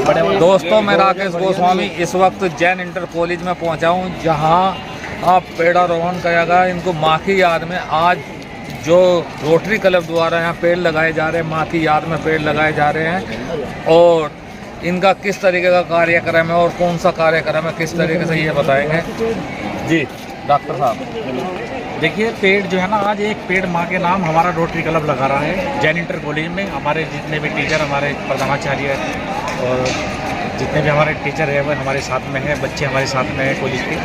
दोस्तों, मैं राकेश गोस्वामी इस वक्त जैन इंटर कॉलेज में पहुंचा हूं, जहां पेड़ारोहण किया गया। इनको माँ की याद में आज जो रोटरी क्लब द्वारा यहाँ पेड़ लगाए जा रहे हैं, माँ की याद में पेड़ लगाए जा रहे हैं। और इनका किस तरीके का कार्यक्रम है और कौन सा कार्यक्रम है, किस तरीके से ये बताएंगे। जी डॉक्टर साहब, देखिए, पेड़ जो है ना, आज एक पेड़ माँ के नाम हमारा रोटरी क्लब लगा रहा है जैन इंटर कॉलेज में। हमारे जितने भी टीचर, हमारे प्रधानाचार्य और जितने भी हमारे टीचर हैं वो हमारे साथ में हैं, बच्चे हमारे साथ में हैं कॉलेज के।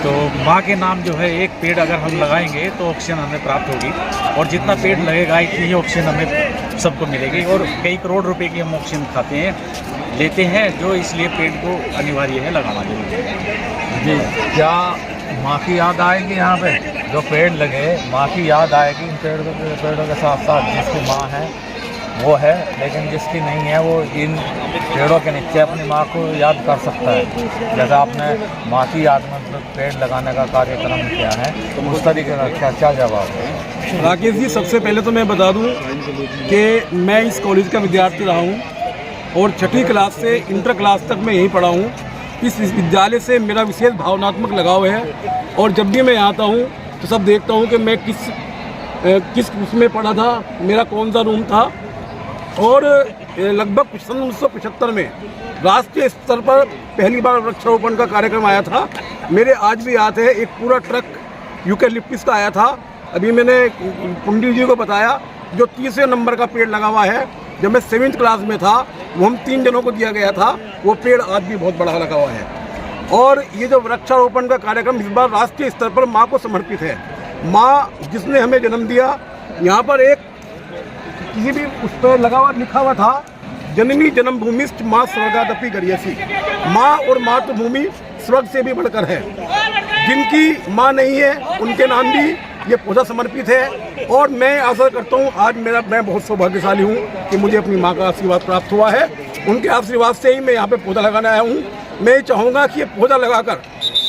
तो माँ के नाम जो है एक पेड़ अगर हम लगाएंगे तो ऑक्सीजन हमें प्राप्त होगी, और जितना पेड़ लगेगा इतनी ही ऑक्सीजन हमें सबको मिलेगी। और कई करोड़ रुपए की हम ऑक्सीजन खाते हैं, लेते हैं, जो इसलिए पेड़ को अनिवार्य है लगाना जरूरी है। जी, क्या माँ की याद आएगी यहाँ पे? जो पेड़ लगे, माँ की याद आएगी इन पेड़ों के साथ साथ। जिसकी माँ है वो है, लेकिन जिसकी नहीं है वो इन पेड़ों के नीचे अपनी माँ को याद कर सकता है। जैसे आपने माँ की याद में पेड़ लगाने का कार्यक्रम किया है, तो उस तरीके का क्या जवाब है? राकेश जी, सबसे पहले तो मैं बता दूं कि मैं इस कॉलेज का विद्यार्थी रहा हूं और छठी क्लास से इंटर क्लास तक मैं यहीं पढ़ा हूं। इस विद्यालय से मेरा विशेष भावनात्मक लगाव है, और जब भी मैं आता हूं तो सब देखता हूं कि मैं किस उसमें पढ़ा था, मेरा कौन सा रूम था। और लगभग सन 1975 में राष्ट्रीय स्तर पर पहली बार वृक्षारोपण का कार्यक्रम आया था। मेरे आज भी याद है, एक पूरा ट्रक यूकेलिप्टस का आया था। अभी मैंने पंडित जी को बताया, जो 30वें नंबर का पेड़ लगा हुआ है, जब मैं 7th क्लास में था, वो हम 3 जनों को दिया गया था। वो पेड़ आज भी बहुत बड़ा लगा हुआ है। और ये जो वृक्षारोपण का कार्यक्रम इस बार राष्ट्रीय स्तर पर माँ को समर्पित है। माँ जिसने हमें जन्म दिया, यहाँ पर एक किसी भी उस पर लगा हुआ लिखा हुआ था, जननी जन्मभूमिश्च माँ स्वर्गादपि गरीयसी। माँ और मातृभूमि स्वर्ग से भी बढ़कर है। जिनकी माँ नहीं है उनके नाम भी ये पौधा समर्पित है। और मैं आशा करता हूँ आज मैं बहुत सौभाग्यशाली हूँ कि मुझे अपनी माँ का आशीर्वाद प्राप्त हुआ है। उनके आशीर्वाद से ही मैं यहाँ पे पौधा लगाने आया हूँ। मैं चाहूँगा कि ये पौधा लगाकर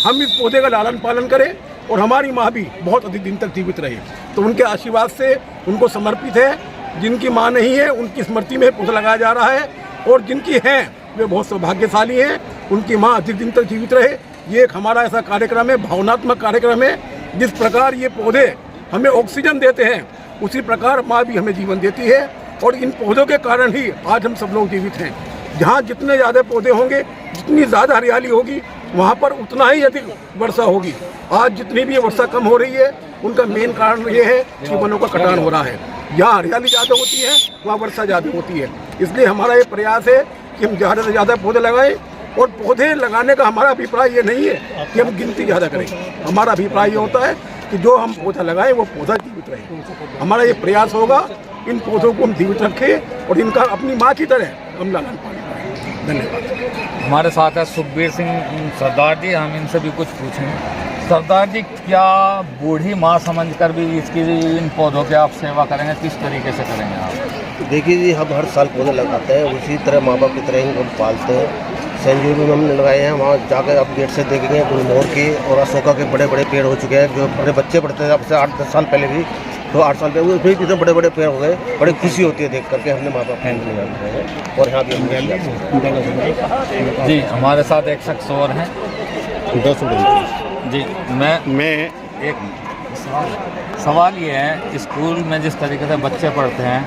हम इस पौधे का लालन पालन करें और हमारी माँ भी बहुत अधिक दिन तक जीवित रहे। तो उनके आशीर्वाद से उनको समर्पित है। जिनकी माँ नहीं है उनकी स्मृति में पौधा लगाया जा रहा है, और जिनकी हैं वे बहुत सौभाग्यशाली हैं, उनकी माँ अधिक दिन तक जीवित रहे। ये एक हमारा ऐसा कार्यक्रम है, भावनात्मक कार्यक्रम है। जिस प्रकार ये पौधे हमें ऑक्सीजन देते हैं, उसी प्रकार माँ भी हमें जीवन देती है, और इन पौधों के कारण ही आज हम सब लोग जीवित हैं। जहाँ जितने ज़्यादा पौधे होंगे, जितनी ज़्यादा हरियाली होगी, वहाँ पर उतना ही अधिक वर्षा होगी। आज जितनी भी वर्षा कम हो रही है, उनका मेन कारण ये है कि वनों का कटान हो रहा है। यहाँ हरियाली ज़्यादा होती है, वहाँ वर्षा ज़्यादा होती है। इसलिए हमारा ये प्रयास है कि हम ज़्यादा से ज़्यादा पौधे लगाएं। और पौधे लगाने का हमारा अभिप्राय ये नहीं है कि हम गिनती ज़्यादा करें। हमारा अभिप्राय ये होता है कि जो हम पौधा लगाएं वो पौधा जीवित रहे। हमारा ये प्रयास होगा, इन पौधों को हम जीवित रखें और इनका अपनी माँ की तरह हम लालन पालन करें। धन्यवाद। हमारे साथ है सुखबीर सिंह सरदार जी, हम इनसे भी कुछ पूछेंगे। सरदार जी, क्या बूढ़ी माँ समझकर भी इसकी इन पौधों की आप सेवा करेंगे? किस तरीके से करेंगे आप? देखिए जी, हम हर साल पौधे लगाते हैं, उसी तरह माँ बाप की तरह इनको हम पालते हैं। सेंचुरी में हमने लगाए हैं, वहाँ जाकर आप गेट से देखेंगे गुलमोहर के और अशोका के बड़े बड़े पेड़ हो चुके हैं। जो बड़े बच्चे पढ़ते थे अब से 8-10 साल पहले भी, तो 8 साल पहले उसमें कितने बड़े बड़े पेड़ हो गए। बड़ी खुशी होती है देख करके। हमने माँ बाप फैन लगाते हैं और यहाँ भी जी, हमारे साथ एक शख्स और हैं। जी, मैं एक सवाल ये है, स्कूल में जिस तरीके से बच्चे पढ़ते हैं,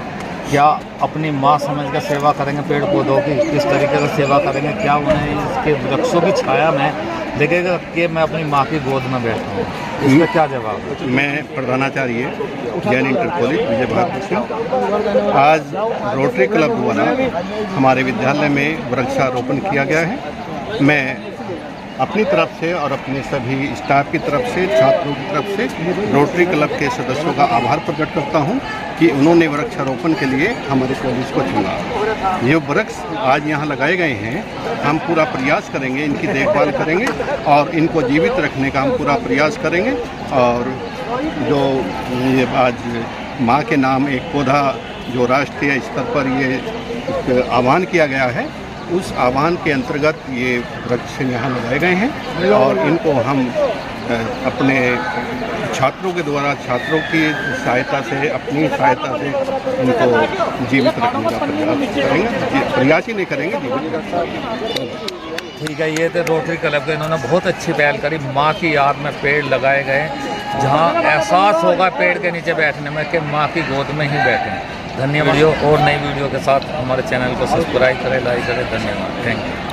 क्या अपनी माँ समझकर सेवा करेंगे पेड़ पौधों की? किस तरीके से सेवा करेंगे? क्या उन्हें इसके वृक्षों की छाया में देखेगा कि मैं अपनी माँ की गोद में बैठा हूँ? इसका क्या जवाब है? मैं प्रधानाचार्य जैन इंटर कॉलेज विजय भारती सिंह। आज रोटरी क्लब द्वारा हमारे विद्यालय में वृक्षारोपण किया गया है। मैं अपनी तरफ से और अपने सभी स्टाफ की तरफ से, छात्रों की तरफ से रोटरी क्लब के सदस्यों का आभार प्रकट करता हूं कि उन्होंने वृक्षारोपण के लिए हमारे कॉलेज को चुना। ये वृक्ष आज यहाँ लगाए गए हैं, हम पूरा प्रयास करेंगे, इनकी देखभाल करेंगे और इनको जीवित रखने का हम पूरा प्रयास करेंगे। और जो ये आज माँ के नाम एक पौधा जो राष्ट्रीय स्तर पर ये आह्वान किया गया है, उस आह्वान के अंतर्गत ये वृक्ष यहाँ लगाए गए हैं और इनको हम अपने छात्रों के द्वारा छात्रों की सहायता से, अपनी सहायता से इनको जीवित रखने का प्रयास करेंगे, प्रयास ही नहीं करेंगे, जीवित रखेंगे। ठीक है, ये तो रोटरी क्लब के इन्होंने बहुत अच्छी पहल करी। माँ की याद में पेड़ लगाए गए जहाँ एहसास होगा पेड़ के नीचे बैठने में कि माँ की गोद में ही बैठें। धन्यवाद। वीडियो और नई वीडियो के साथ हमारे चैनल को सब्सक्राइब करें, लाइक करें। धन्यवाद, थैंक यू।